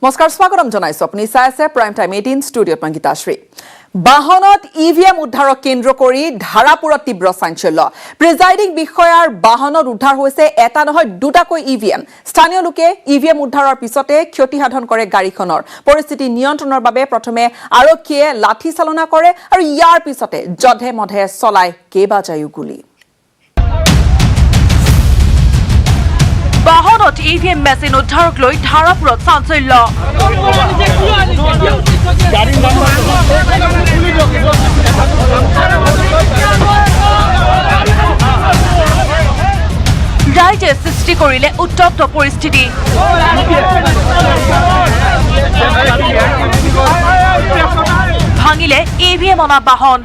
নমস্কাৰ স্বাগতম জনাইছো আপুনি চাই আছে প্ৰাইম টাইম 18 ষ্টুডিঅ'ত মই গীতাশ্ৰী বাহনত ইভিএম উদ্ধাৰক কেন্দ্ৰ কৰি ধাৰাপুৰত তীব্ৰ চাঞ্চল্য প্ৰিজাইডিং বিষয়াৰ বাহনত উদ্ধাৰ হৈছে এটা নহয় দুটাকৈ ইভিএম স্থানীয় লোকে ইভিএম উদ্ধাৰৰ পিছতে ক্ষতি সাধন কৰে গাড়ীখনৰ পৰিস্থিতি নিয়ন্ত্ৰণৰ বাবে প্ৰথমে আৰক্ষীয়ে লাঠি চালনা কৰে আৰু ইয়াৰ পিছতে জধে মধে চলাই কেইবাজায়ো গুলী বাহনত ইভিএম মেচিন উদ্ধাৰক লৈ ধাৰাপুৰত চাঞ্চল্য ৰাইজে সৃষ্টি কৰিলে উত্তপ্ত পৰিস্থিতি ভাঙিলে ইভিএম অনা বাহন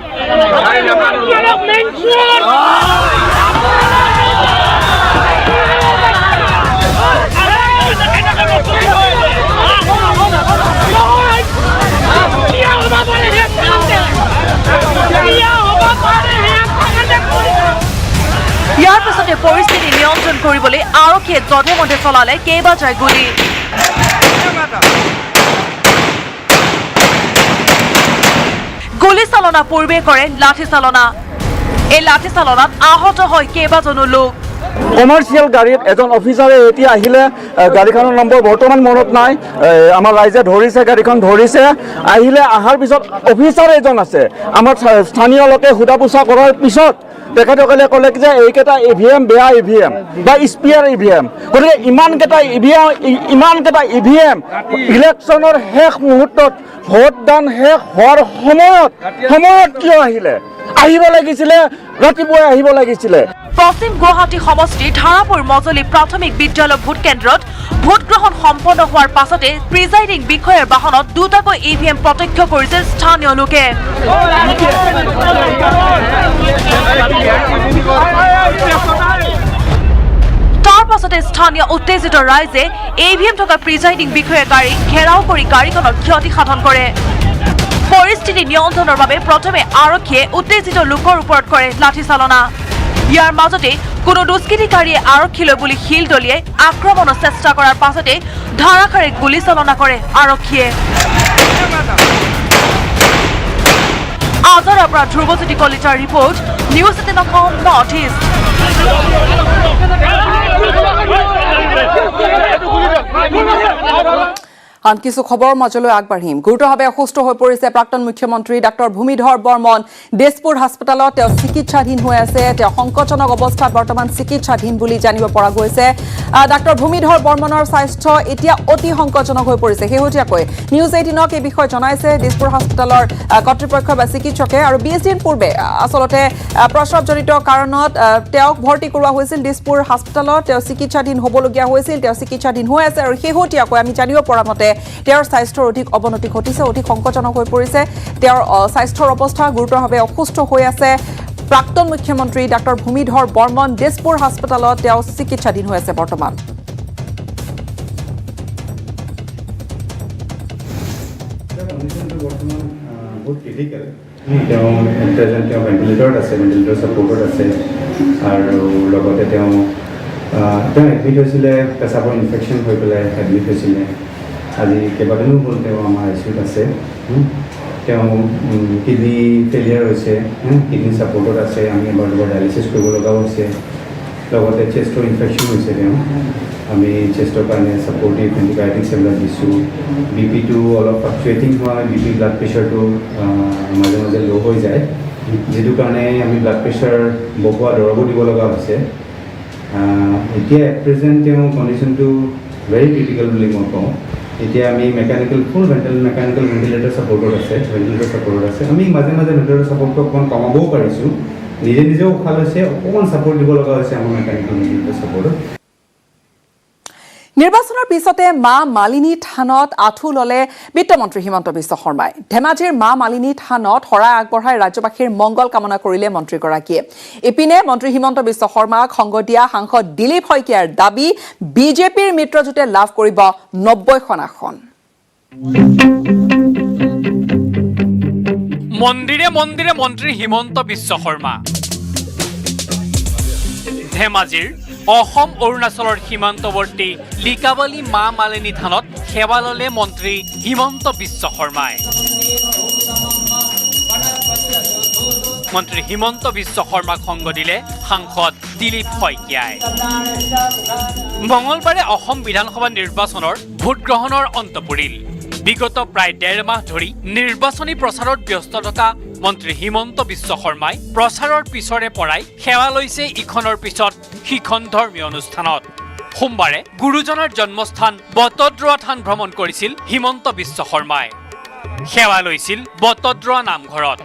ইয়াৰ পিছতে পৰিস্থিতি নিয়ন্ত্ৰণ কৰিবলৈ আৰক্ষীয়ে জধে মধে চলালে কেইবাজায় গুলী গুলী চালনা পূৰ্বে কৰে লাঠি চালনা এই লাঠি চালনাত আহত হয় কেইবাজনো লোক কমাৰ্চিয়েল গাড়ীত এজন অফিচাৰে এতিয়া আহিলে গাড়ীখনৰ নম্বৰ বৰ্তমান মনত নাই আমাৰ ৰাইজে ধৰিছে গাড়ীখন ধৰিছে আহিলে অহাৰ পিছত অফিচাৰ এজন আছে আমাৰ স্থানীয় লোকে সোধা পোছা কৰাৰ পিছত তেখেতসকলে ক'লে যে এইকেইটা ইভিএম বেয়া ইভিএম বা স্পিয়াৰ ইভিএম গতিকে ইমানকেইটা ইভিএম ইলেকশ্যনৰ শেষ মুহূৰ্তত ভোটদান শেষ হোৱাৰ সময়ত কিয় আহিব লাগিছিলে ৰাতিপুৱাই আহিব লাগিছিলে পশ্চিম গুৱাহাটী সমষ্টিৰ ধাৰাপুৰ মজলী প্ৰাথমিক বিদ্যালয় ভোট কেন্দ্ৰত ভোটগ্ৰহণ সম্পন্ন হোৱাৰ পাছতে প্ৰিজাইডিং বিষয়াৰ বাহনত দুটাকৈ ইভিএম প্ৰত্যক্ষ কৰিছিল স্থানীয় লোকে তাৰ পাছতে স্থানীয় উত্তেজিত ৰাইজে ইভিএম থকা প্ৰিজাইডিং বিষয়াৰ গাড়ী ঘেৰাও কৰি গাড়ীখনৰ ক্ষতি সাধন কৰে পৰিস্থিতি নিয়ন্ত্ৰণৰ বাবে প্ৰথমে আৰক্ষীয়ে উত্তেজিত লোকৰ ওপৰত কৰে লাঠি চালনা ইয়াৰ মাজতে কোনো দুষ্কৃতিকাৰীয়ে আৰক্ষীলৈ বুলি শিল দলিয়াই আক্ৰমণৰ চেষ্টা কৰাৰ পাছতে ধাৰাসাৰে গুলী চালনা কৰে আৰক্ষীয়ে আজাৰাৰ পৰা ধ্ৰুৱজ্যোতি কলিতাৰ report news 18 Assam north east আন কিছু খবৰ মাজলৈ আগবাঢ়িম গুৰুতৰভাৱে অসুস্থ হৈ পৰিছে প্ৰাক্তন মুখ্যমন্ত্ৰী ডাক্তৰ ভূমিধৰ বৰ্মন দিছপুৰ হাস্পতালত তেওঁ চিকিৎসাধীন হৈ আছে তেওঁ সংকটজনক অৱস্থাত বৰ্তমান চিকিৎসাধীন বুলি জানিব পৰা গৈছে ডাক্তৰ ভূমিধৰ বৰ্মনৰ স্বাস্থ্য এতিয়া অতি সংকটজনক হৈ পৰিছে শেহতীয়াকৈ নিউজ 18ক এই বিষয়ে জনাইছে দিছপুৰ হাস্পতালৰ কৰ্তৃপক্ষ বা চিকিৎসকে আৰু 20 দিন পূৰ্বে আচলতে প্ৰস্ৰাৱজনিত কাৰণত তেওঁক ভৰ্তি কৰোৱা হৈছিল দিছপুৰ হাস্পতালত তেওঁ চিকিৎসাধীন হ'বলগীয়া হৈছিল তেওঁ চিকিৎসাধীন হৈ আছে আৰু শেহতীয়াকৈ আমি জানিব পৰা মতে তেওঁৰ স্বাস্থ্যৰ অধিক অৱনতি ঘটিছে অধিক সংকটজনক হৈ পৰিছে তেওঁৰ স্বাস্থ্যৰ অৱস্থা গুৰুতৰভাৱে অসুস্থ হৈ আছে প্ৰাক্তন মুখ্যমন্ত্ৰী ডাক্তৰ ভূমিধৰ বৰ্মন দিছপুৰ হাস্পতালত তেওঁ চিকিৎসাধীন হৈ আছে বৰ্তমান ভেণ্টিলেটৰত আছে ভেণ্টিলেটৰ ছাপৰ্টত আছে আৰু লগতে তেওঁ এডমিট হৈছিলে পেচাবৰ ইনফেকশ্যন হৈ পেলাই এডমিট হৈছিলে আজি কেইবাদিনো হ'ল তেওঁ আমাৰ আইচিউত আছে তেওঁ কিডনি ফেইলিয়াৰ হৈছে কিডনি ছাপৰ্টত আছে আমি এবাৰ দুবাৰ ডায়েলিচিছ কৰিব লগাও হৈছে লগতে চেষ্টৰ ইনফেকশ্যন হৈছে তেওঁ আমি চেষ্টৰ কাৰণে ছাপৰ্টিভ এণ্টিবায়'টিক্স এইবিলাক দিছোঁ বিপিটো অলপ ফ্লাকচুৱেটিং হয় বিপি ব্লাড প্ৰেছাৰটো মাজে মাজে ল' হৈ যায় যিটো কাৰণে আমি ব্লাড প্ৰেছাৰ বহোৱা দৰৱো দিব লগা হৈছে এতিয়া এট প্ৰেজেণ্ট তেওঁ কণ্ডিশ্যনটো ভেৰি ক্ৰিটিকেল বুলি মই কওঁ এতিয়া আমি ফুল মেকানিকেল ভেণ্টিলেটৰ ছাপৰ্টত আছে আমি মাজে মাজে ভেণ্টিলেটৰ ছাপৰ্টটো অকণমান কমাবও পাৰিছোঁ নিজেও উশাহ লৈছে অকণমান ছাপৰ্ট দিব লগা হৈছে আমাৰ মেকানিকেল ভেণ্টিলেটৰ ছাপৰ্টত নিৰ্বাচনৰ পিছতে মা মালিনী থানত আঁঠু ললে বিত্তমন্ত্ৰী হিমন্ত বিশ্ব শৰ্মাই ধেমাজিৰ মা মালিনী থানত শৰাই আগবঢ়াই ৰাজ্যবাসীৰ মংগল কামনা কৰিলে মন্ত্ৰীগৰাকীয়ে ইপিনে মন্ত্ৰী হিমন্ত বিশ্ব শৰ্মাক সংগ দিয়া সাংসদ দিলীপ শইকীয়াৰ দাবী বিজেপিৰ মিত্ৰজোঁটে লাভ কৰিব 90খন আসন মন্দিৰে মন্ত্ৰী হিমন্ত বিশ্ব শৰ্মা ধেমাজিৰ অসম অৰুণাচলৰ সীমান্তৱৰ্তী লিকাবালি মা মালিনী থানত সেৱা ল'লে মন্ত্ৰী হিমন্ত বিশ্ব শৰ্মাই। মন্ত্ৰী হিমন্ত বিশ্ব শৰ্মাক সংগ দিলে সাংসদ দিলীপ শইকীয়াই। মঙলবাৰে অসম বিধানসভা নিৰ্বাচনৰ ভোটগ্ৰহণৰ অন্ত পৰিল। বিগত প্ৰায় ১.৫ মাহ ধৰি নিৰ্বাচনী প্ৰচাৰত ব্যস্ত থকা মন্ত্ৰী হিমন্ত বিশ্ব শৰ্মাই প্ৰচাৰৰ পিছৰে পৰাই সেৱা লৈছে ইখনৰ পিছত সিখন ধৰ্মীয় অনুষ্ঠানত। সোমবাৰে গুৰুজনাৰ জন্মস্থান বটদ্ৰৱা থান ভ্ৰমণ কৰিছিল হিমন্ত বিশ্ব শৰ্মাই। সেৱা লৈছিল বটদ্ৰৱা নামঘৰত।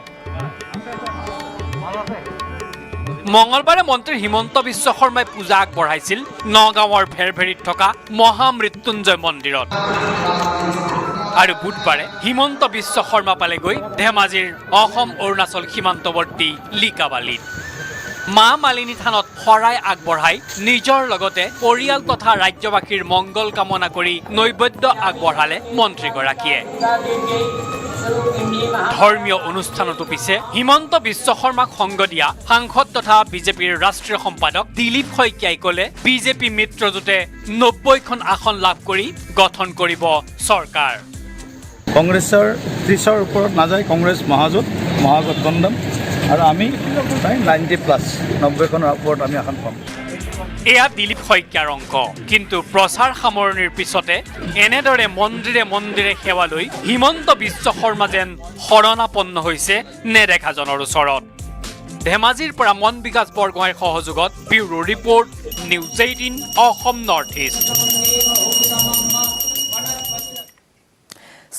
মঙলবাৰে মন্ত্ৰী হিমন্ত বিশ্ব শৰ্মাই পূজা আগবঢ়াইছিল নগাঁৱৰ ভেৰভেৰিত থকা মহামৃত্যুঞ্জয় মন্দিৰত। আৰু বুধবাৰে হিমন্ত বিশ্ব শৰ্মা পালেগৈ ধেমাজিৰ অসম অৰুণাচল সীমান্তৱৰ্তী লিকাবালিত। মা মালিনী থানত শৰাই আগবঢ়াই নিজৰ লগতে পৰিয়াল তথা ৰাজ্যবাসীৰ মংগল কামনা কৰি নৈবেদ্য আগবঢ়ালে মন্ত্ৰীগৰাকীয়ে। ধৰ্মীয় অনুষ্ঠানতো পিছে হিমন্ত বিশ্ব শৰ্মাক সংগ দিয়া সাংসদ তথা বিজেপিৰ ৰাষ্ট্ৰীয় সম্পাদক দিলীপ শইকীয়াই ক'লে বিজেপি মিত্ৰজোঁটে ৯০খন আসন লাভ কৰি গঠন কৰিব চৰকাৰ। কংগ্ৰেছৰ ৩০ৰ ওপৰত নাযায়, কংগ্ৰেছ মহাগঠবন্ধন আৰু আমি প্ৰায় 90+, ৯০খনৰ ওপৰত আমি আসন পাম। এয়া দিলীপ শইকীয়াৰ অংক। কিন্তু প্ৰচাৰ সামৰণিৰ পিছতে এনেদৰে মন্দিৰে মন্দিৰে সেৱা লৈ হিমন্ত বিশ্ব শৰ্মা যেন শৰণাপন্ন হৈছে নেদেখাজনৰ ওচৰত। ধেমাজিৰ পৰা মন বিকাশ বৰগোহাঁইৰ সহযোগত bureau report, news 18 Assam north east.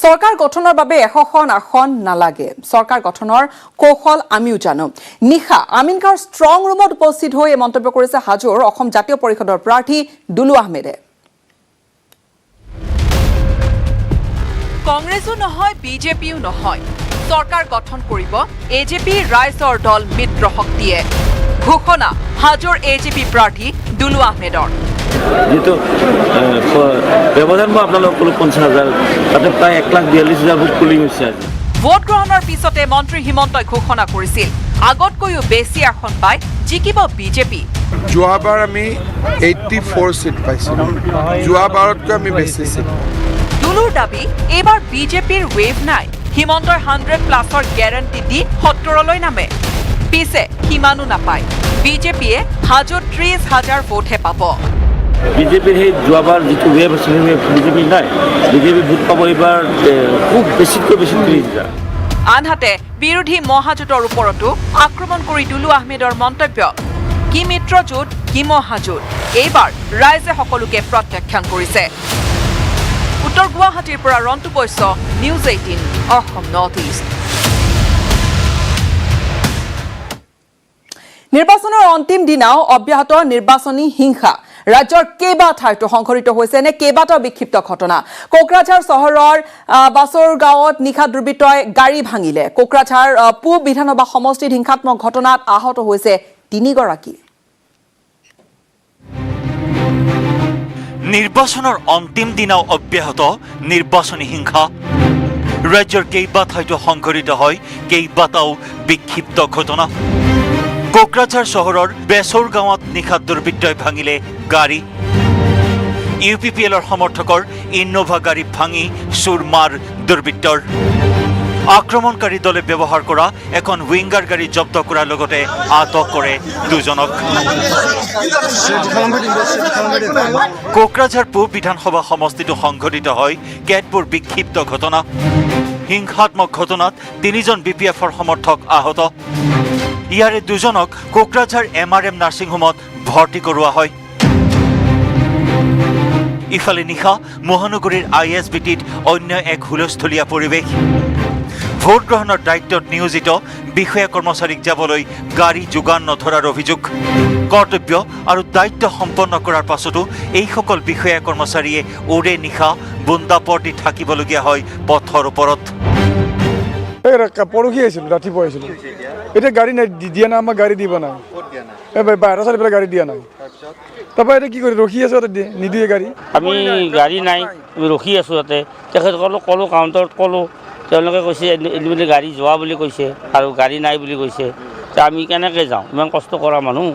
চৰকাৰ গঠনৰ বাবে ১০০খন আসন নালাগে। চৰকাৰ গঠনৰ কৌশল আমিও জানো। নিশা আমিনগাঁৱৰ ষ্ট্ৰং ৰুমত উপস্থিত হৈ এই মন্তব্য কৰিছে হাজোৰ অসম জাতীয় পৰিষদৰ প্ৰাৰ্থী দুলু আহমেদে। কংগ্ৰেছো নহয়, বিজেপিও নহয়, চৰকাৰ গঠন কৰিব এজেপি ৰাইজৰ দল মিত্ৰ শক্তিয়ে। ঘোষণা হাজোৰ এজেপি প্ৰাৰ্থী দুলু আহমেদৰ। যেহেতু ব্যবধান মই আপোনালোকক ক'লো ৫০,০০০, তাতে প্ৰায় ১,৪২,০০০ ভোট পুলিং হৈছে আজি। ভোট গ্ৰহণৰ পিছতে মন্ত্ৰী হিমন্তই ঘোষণা কৰিছিল আগতকৈও বেছি আসন পাই জিকিব বিজেপি। যোৱাবাৰ আমি 84 সিট পাইছিলোঁ, যোৱাবাৰতকৈ আমি বেছি সিট। দুলুৰ দাবী এইবাৰ বিজেপিৰ ৱেভ নাই। হিমন্তই 100+ৰ গেৰাণ্টি দি 70লৈ নামে। পিছে সিমানো নাপায়। বিজেপিয়ে হাজোত ৩০,০০০ ভোটহে পাব। বিজেপিৰ সেই যোৱাবাৰ যিটো ৱেভ আছিল সেই বিজেপি নাই। বিজেপি ভোট পাব এইবাৰ খুব বেছিতকৈ বেছি ৩০,০০০। আনহাতে বিৰোধী মহাজোঁটৰ ওপৰতো আক্ৰমণ কৰি দুলু আহমেদৰ মন্তব্য, কি মিত্ৰজোঁট কি মহাজোঁট, এইবাৰ ৰাইজে সকলোকে প্ৰত্যাখ্যান কৰিছে। উত্তৰ গুৱাহাটীৰ পৰা Rantu Baishya, news 18 Assam north east. নিৰ্বাচনৰ অন্তিম দিনাও অব্যাহত নিৰ্বাচনী হিংসা। ৰাজ্যৰ কেইবা ঠাইতো সংঘটিত হৈছে এনে কেইবাটাও বিক্ষিপ্ত ঘটনা। কোকৰাঝাৰ চহৰৰ বাছৰ গাঁৱত নিশা দুৰ্বৃত্তই গাড়ী ভাঙিলে। কোকৰাঝাৰ পূব বিধানসভা সমষ্টিত হিংসাত্মক ঘটনাত আহত হৈছে ৩ গৰাকী। নিৰ্বাচনৰ অন্তিম দিনাও অব্যাহত নিৰ্বাচনী হিংসা। ৰাজ্যৰ কেইবা ঠাইতো সংঘটিত হয় কেইবাটাও বিক্ষিপ্ত ঘটনা। কোকৰাঝাৰ চহৰৰ বেচৌৰ গাঁৱত নিশা দুৰ্বৃত্তই ভাঙিলে গাড়ী। UPPLৰ সমৰ্থকৰ ইনোভা গাড়ী ভাঙি চুৰমাৰ দুৰ্বৃত্তৰ। আক্ৰমণকাৰী দলে ব্যৱহাৰ কৰা এখন উইংগাৰ গাড়ী জব্দ কৰাৰ লগতে আটক কৰে 2জনক। কোকৰাঝাৰ পূব বিধানসভা সমষ্টিতো সংঘটিত হয় কেতবোৰ বিক্ষিপ্ত ঘটনা। হিংসাত্মক ঘটনাত 3জন BPFৰ সমৰ্থক আহত। ইয়াৰে 2জনক কোকৰাঝাৰ MRM নাৰ্ছিং হোমত ভৰ্তি কৰোৱা হয়। ইফালে নিশা মহানগৰীৰ ISBTত অন্য এক হুলস্থলীয়া পৰিৱেশ। ভোট গ্ৰহণৰ দায়িত্বত নিয়োজিত বিষয়া কৰ্মচাৰীক যাবলৈ গাড়ী যোগান নধৰাৰ অভিযোগ। কৰ্তব্য আৰু দায়িত্ব সম্পন্ন কৰাৰ পাছতো এইসকল বিষয়া কৰ্মচাৰীয়ে ওৰে নিশা বুন্দাপৰ্তি থাকিবলগীয়া হয় পথৰ ওপৰত। পৰহি আহিছিলোঁ, ৰাতিপুৱা আহিছিলোঁ, এতিয়া গাড়ী নাই, দিয়া নাই, আমাক গাড়ী দিব নাই, বাহিৰৰ চাইড পেলাই গাড়ী দিয়া নাই। তাৰপৰা এতিয়া কি কৰি ৰখি আছোঁ, নিদিয়ে গাড়ী। আমি গাড়ী নাই, ৰখি আছোঁ ইয়াতে। তেখেতসকলক ক'লোঁ, কাউণ্টাৰত ক'লোঁ, তেওঁলোকে কৈছে এদিন গাড়ী যোৱা বুলি কৈছে আৰু গাড়ী নাই বুলি কৈছে। আমি কেনেকৈ যাওঁ, ইমান কষ্ট কৰা মানুহ।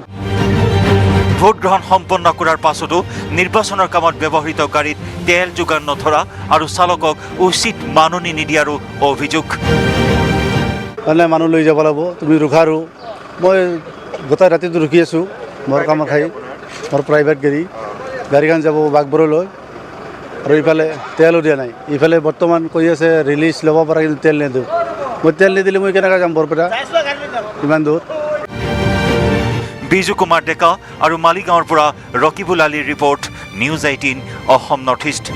ভোটগ্ৰহণ সম্পন্ন কৰাৰ পাছতো নিৰ্বাচনৰ কামত ব্যৱহৃত গাড়ীত তেল যোগান নধৰা আৰু চালকক উচিত মাননি নিদিয়াৰো অভিযোগ। মানে মানুহ লৈ যাব লাগিব, তুমি ৰখা আৰু মই গোটেই ৰাতিটো ৰখি আছোঁ মোৰ কামৰ ঠাই, মোৰ প্ৰাইভেট গাড়ীখন যাব বাঘবৰলৈ আৰু ইফালে তেলো দিয়া নাই। ইফালে বৰ্তমান কৈ আছে ৰিলিজ ল'ব পৰা, কিন্তু তেল নিদিওঁ। মই তেল নিদিলে মই কেনেকৈ যাম বৰপেটা ইমান দূৰ। বিজু কুমাৰ ডেকা আৰু মালিগাঁৱৰ পৰা ৰকিবুল আলীৰ report, news 18 Assam north east.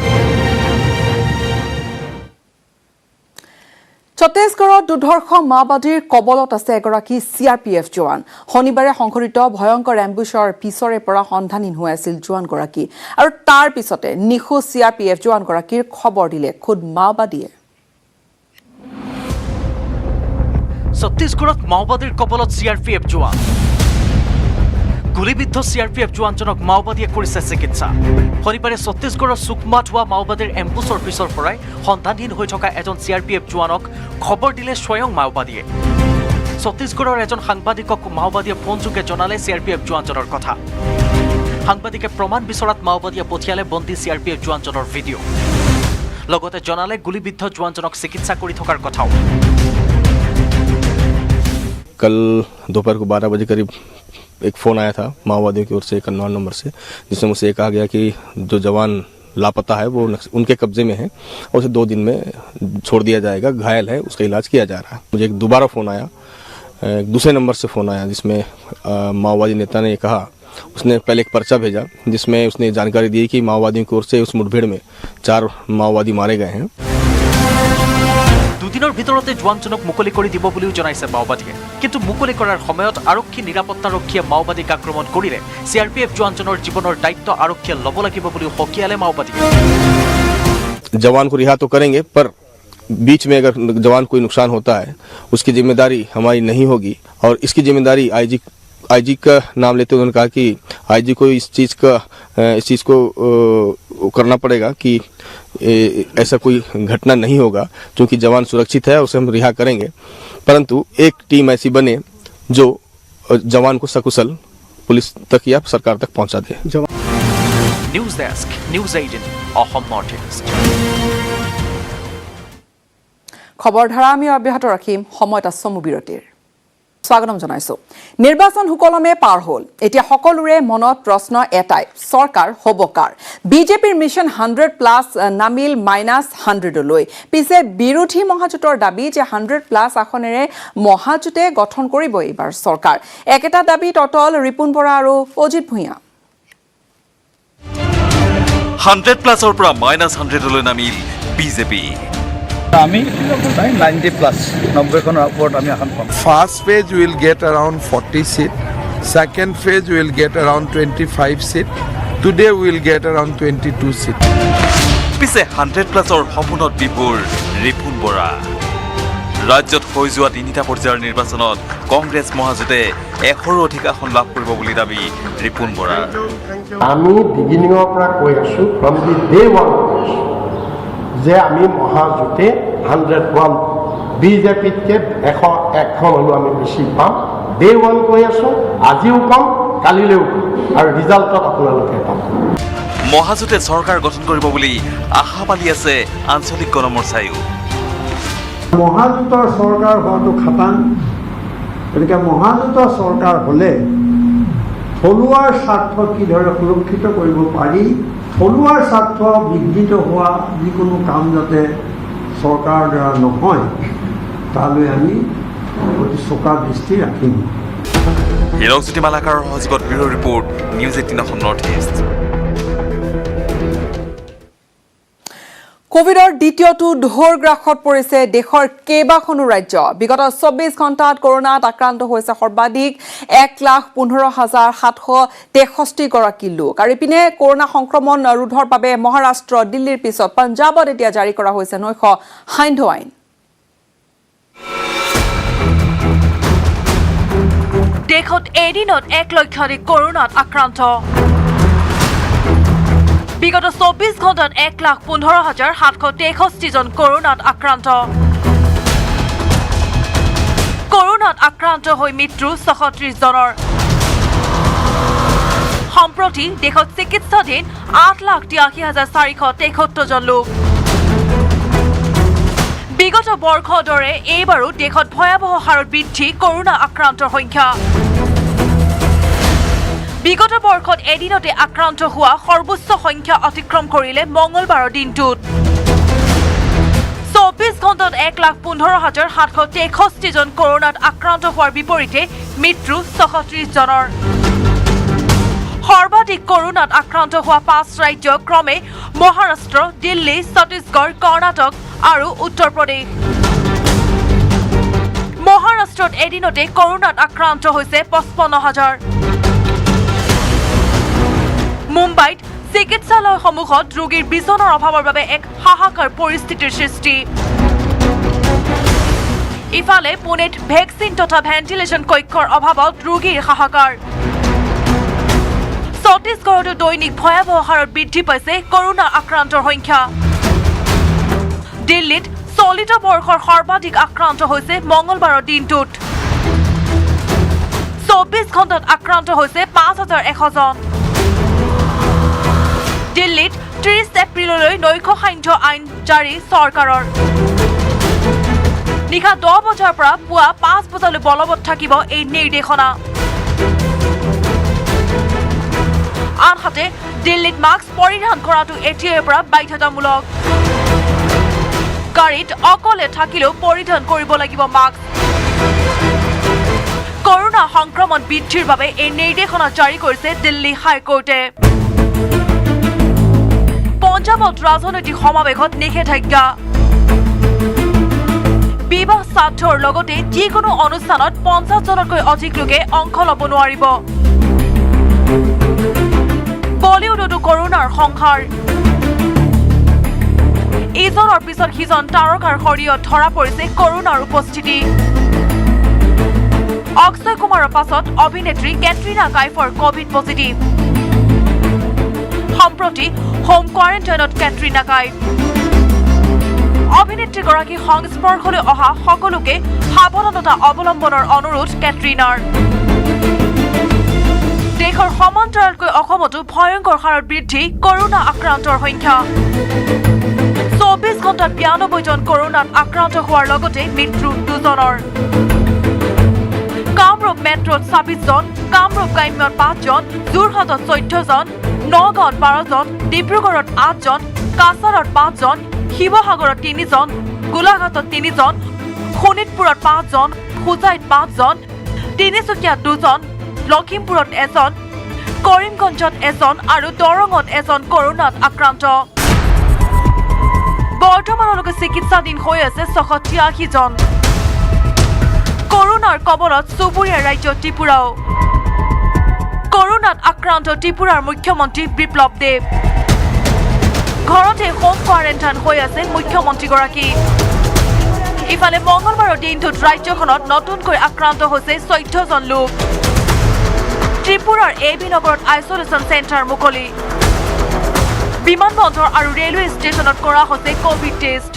ছত্তীশগড়ত দুৰ্ধৰ্ষ মাওবাদীৰ কবলত আছে এগৰাকী CRPF জোৱান। শনিবাৰে সংঘটিত ভয়ংকৰ এম্বুছৰ পিছৰে পৰা সন্ধানহীন হৈ আছিল জোৱানগৰাকী, আৰু তাৰ পিছতে নিখোজ CRPF জোৱানগৰাকীৰ খবৰ দিলে খুদ মাওবাদীয়ে। ছত্তীশগড়ত মাওবাদীৰ কবলত CRPF জোৱান। গুলীবিদ্ধ CRPF জোৱানজনক মাওবাদীয়ে কৰিছে চিকিৎসা। শনিবাৰে ছত্তীশগড়ৰ সুকমাত হোৱা মাওবাদীৰ এম্বুছৰ পিছৰ পৰাই সন্ধানহীন হৈ থকা এজন CRPF জোৱানক খবৰ দিলে স্বয়ং মাওবাদীয়ে। ছত্তীশগড়ৰ এজন সাংবাদিকক মাওবাদীয়ে ফোনযোগে জনালে CRPF জোৱানজনৰ কথা। সাংবাদিকে প্ৰমাণ বিচৰাত মাওবাদীয়ে পঠিয়ালে বন্দী CRPF জোৱানজনৰ ভিডিঅ'। লগতে জনালে গুলীবিদ্ধ জোৱানজনক চিকিৎসা কৰি থকাৰ কথাও। कल दोपहर को 12 बजे करीब एक फ़ोन आया था माओवादियों की ओर से, एक अननोन नंबर से, जिसमें मुझसे ये कहा गया कि जो जवान लापता है वो उनके कब्जे में है और उसे 2 दिन में छोड़ दिया जाएगा, घायल है, उसका इलाज किया जा रहा है। मुझे एक दोबारा फ़ोन आया, एक दूसरे नंबर से फ़ोन आया, जिसमें माओवादी नेता ने कहा, उसने पहले एक पर्चा भेजा जिसमें उसने जानकारी दी कि माओवादियों की ओर से उस मुठभेड़ में 4 माओवादी मारे गए हैं। দুদিনৰ ভিতৰতে জোৱানজনক মুকলি কৰি দিব বুলিও জনাইছে মাওবাদীয়ে। কিন্তু মুকলি কৰাৰ সময়ত আৰক্ষী নিৰাপত্তাৰক্ষীয়ে মাওবাদীক আক্ৰমণ কৰিলে CRPF জোৱানজনৰ জীৱনৰ দায়িত্ব আৰক্ষীয়ে ল'ব লাগিব বুলিও সকীয়ালে মাওবাদীয়ে। जवान को रिहा तो करेंगे, पर बीच में अगर जवान कोई नुकसान होता है उसकी जिम्मेदारी हमारी नहीं होगी, और इसकी जिम्मेदारी IG का नाम लेते हुए उन्होंने कहा कि IG को इस चीज़ को करना पड़ेगा कि ऐसा कोई घटना नहीं होगा, क्योंकि जवान सुरक्षित है, उसे हम रिहा करेंगे, परंतु एक टीम ऐसी बने जो जवान को सकुशल पुलिस तक या सरकार तक पहुंचा दे। News desk, news 18 Assam north east. খবৰ ধাৰা আমি অব্যাহত ৰাখিম সময়ত আছমু বিৰতিৰ। স্বাগতম জনাইছো। নিৰ্বাচন সুকলমে পাৰ হ'ল। এতিয়া সকলোৰে মনত প্ৰশ্ন এটাই, চৰকাৰ হ'ব কাৰ? বিজেপিৰ মিছন 100+ নামিল -100লৈ। পিছে বিৰোধী মহাজোঁটৰ দাবী যে 100+ আসনেৰে মহাজোঁটে গঠন কৰিব এইবাৰ চৰকাৰ। একেটা দাবীত অটল ৰিপুণ বৰা আৰু অজিত ভূঞা। 100+ৰ পৰা -100লৈ নামিল বিজেপি। আমি 90+, 90খনৰ ওপৰত আমি এখন পাম। First phase we will get around 40 seats. Second phase we will get around 25 seats. Today we will get around 22 seats. পিছে 100+ৰ সপোনত বিপুৰ ৰিপুণ বৰা। ৰাজ্যত হৈ যোৱা 3টা পৰ্যায়ৰ নিৰ্বাচনত কংগ্ৰেছ মহাজোঁটে 100ৰো অধিক আসন লাভ কৰিব বুলি দাবী ৰিপুণ বৰা। আমি বিগিনিঙৰ পৰা কৈ আছোঁ, ফ্ৰম দি ডে ওৱান কৈছোঁ যে আমি মহাজোঁটে 101 বিজেপিতকৈ 101খন হ'লেও আমি বেছি পাম। ডে ওৱান কৈ আছোঁ, আজিও পাম, কালিলৈও পাম, আৰু ৰিজাল্টত আপোনালোকে পাম। মহাজোঁটে চৰকাৰ গঠন কৰিব বুলি আশা পালি আছে আঞ্চলিক গণমৰ্চায়ো। মহাজোঁটৰ চৰকাৰ হোৱাটো খাটাং। গতিকে মহাজোঁটৰ চৰকাৰ হ'লে থলুৱাৰ স্বাৰ্থ কিদৰে সুৰক্ষিত কৰিব পাৰি, থলুৱাৰ স্বাৰ্থ বিঘ্নিত হোৱা যিকোনো কাম যাতে চৰকাৰৰ দ্বাৰা নহয়, তালৈ আমি অতি চোকা দৃষ্টি ৰাখিম। হিৰকজ্যোতি মালাকাৰৰ সহযোগত bureau report, news 18 Assam north east. কোভিডৰ দ্বিতীয়টো ঢৌৰ গ্ৰাসত পৰিছে দেশৰ কেইবাখনো ৰাজ্য। বিগত 24 ঘণ্টাত কৰোনাত আক্ৰান্ত হৈছে সৰ্বাধিক 1,15,763 গৰাকী লোক। আৰু ইপিনে কৰোনা সংক্ৰমণ ৰোধৰ বাবে মহাৰাষ্ট্ৰ, দিল্লীৰ পিছত পঞ্জাৱত এতিয়া জাৰি কৰা হৈছে নৈশ সান্ধ্য আইন। দেশত এদিনত 1 লক্ষাধিক কৰোনাত আক্ৰান্ত। বিগত 24 ঘণ্টাত 1,15,763 জন কৰোনাত আক্ৰান্ত। কৰোনাত আক্ৰান্ত হৈ মৃত্যু 36 জনৰ। সম্প্ৰতি দেশত চিকিৎসাধীন 8,83,473 জন লোক। বিগত বৰ্ষৰ দৰে এইবাৰো দেশত ভয়াৱহ হাৰত বৃদ্ধি কৰোনা আক্ৰান্তৰ সংখ্যা। বিগত বৰ্ষত এদিনতে আক্ৰান্ত হোৱা সৰ্বোচ্চ সংখ্যা অতিক্ৰম কৰিলে মঙলবাৰৰ দিনটোত। 24 ঘণ্টাত 1,15,763 জন কৰোনাত আক্ৰান্ত হোৱাৰ বিপৰীতে মৃত্যু 36 জনৰ। সৰ্বাধিক কৰোনাত আক্ৰান্ত হোৱা 5 ৰাজ্য ক্ৰমে মহাৰাষ্ট্ৰ, দিল্লী, ছত্তীশগড়, কৰ্ণাটক আৰু উত্তৰ প্ৰদেশ। মহাৰাষ্ট্ৰত এদিনতে কৰোনাত আক্ৰান্ত হৈছে 55,000। মুম্বাইত চিকিৎসালয়সমূহত ৰোগীৰ বিচনাৰ অভাৱৰ বাবে এক হাহাকাৰ পৰিস্থিতিৰ সৃষ্টি। ইফালে পুনেত ভেকচিন তথা ভেণ্টিলেশ্যন কক্ষৰ অভাৱত ৰোগীৰ হাহাকাৰ। ছত্তীশগড়তো দৈনিক ভয়াৱহ হাৰত বৃদ্ধি পাইছে কৰোনা আক্ৰান্তৰ সংখ্যা। দিল্লীত চলিত বৰ্ষৰ সৰ্বাধিক আক্ৰান্ত হৈছে মঙলবাৰৰ দিনটোত। 24 ঘণ্টাত আক্ৰান্ত হৈছে 5,100 জন। দিল্লীত 30 এপ্ৰিললৈ নৈশ সান্ধ্য আইন জাৰি চৰকাৰৰ। নিশা 10 বজাৰ পৰা পুৱা 5 বজালৈ বলবৎ থাকিব এই নিৰ্দেশনা। আনহাতে দিল্লীত মাস্ক পৰিধান কৰাটো এতিয়াৰ পৰা বাধ্যতামূলক। গাড়ীত অকলে থাকিলেও পৰিধান কৰিব লাগিব মাস্ক। কৰোনা সংক্ৰমণ বৃদ্ধিৰ বাবে এই নিৰ্দেশনা জাৰি কৰিছে দিল্লী হাইকোৰ্টে। পঞ্জাৱত ৰাজনৈতিক সমাৱেশত নিষেধাজ্ঞা। বিবাহ শ্ৰাদ্ধৰ লগতে যিকোনো অনুষ্ঠানত 50 জনতকৈ অধিক লোকে অংশ ল'ব নোৱাৰিব। বলিউডতো কৰোনাৰ সংহাৰ। ইজনৰ পিছত সিজন তাৰকাৰ শৰীৰত ধৰা পৰিছে কৰোনাৰ উপস্থিতি। অক্ষয় কুমাৰৰ পাছত অভিনেত্ৰী কেটৰিনা কাইফৰ কভিড পজিটিভ। সম্প্ৰতি হোম কোৱাৰেণ্টাইনত কেটৰিনা কাইফ। অভিনেত্ৰীগৰাকীৰ সংস্পৰ্শলৈ অহা সকলোকে সাৱধানতা অৱলম্বনৰ অনুৰোধ কেটৰিনাৰ। দেশৰ সমান্তৰালকৈ অসমতো ভয়ংকৰ হাৰত বৃদ্ধি কৰোনা আক্ৰান্তৰ সংখ্যা। 24 ঘণ্টাত 92 জন কৰোনাত আক্ৰান্ত হোৱাৰ লগতে মৃত্যু 2 জনৰ। কামৰূপ মেট্ৰত 26 জন, কামৰূপ গ্ৰাম্যত 5 জন, যোৰহাটত 14 জন, নগাঁৱত 12 জন, ডিব্ৰুগড়ত 8 জন, কাছাৰত 5 জন, শিৱসাগৰত 3 জন, গোলাঘাটত 3 জন, শোণিতপুৰত 5 জন, হোজাইত 5 জন, তিনিচুকীয়াত 2 জন, লখিমপুৰত 1 জন, কৰিমগঞ্জত 1 জন আৰু দৰঙত 1 জন কৰোনাত আক্ৰান্ত। বৰ্তমানলৈকে চিকিৎসাধীন হৈ আছে 683 জন। কৰোনাৰ কবলত চুবুৰীয়া ৰাজ্য ত্ৰিপুৰাও। কৰোনাত আক্ৰান্ত ত্ৰিপুৰাৰ মুখ্যমন্ত্ৰী বিপ্লৱ দেৱ। ঘৰতে হোম কোৱাৰেণ্টাইন হৈ আছে মুখ্যমন্ত্ৰীগৰাকী। ইফালে মঙলবাৰৰ দিনটোত ৰাজ্যখনত নতুনকৈ আক্ৰান্ত হৈছে 14 জন লোক। ত্ৰিপুৰাৰ এবি নগৰত আইচলেশ্যন চেণ্টাৰ মুকলি। বিমানবন্দৰ আৰু ৰেলৱে ষ্টেচনত কৰা হৈছে covid test.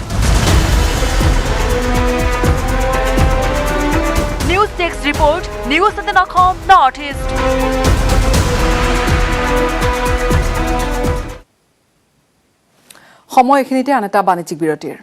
News desk report, news 18 Assam north east. সময় এইখিনিতে আন এটা বাণিজ্যিক বিৰতিৰ।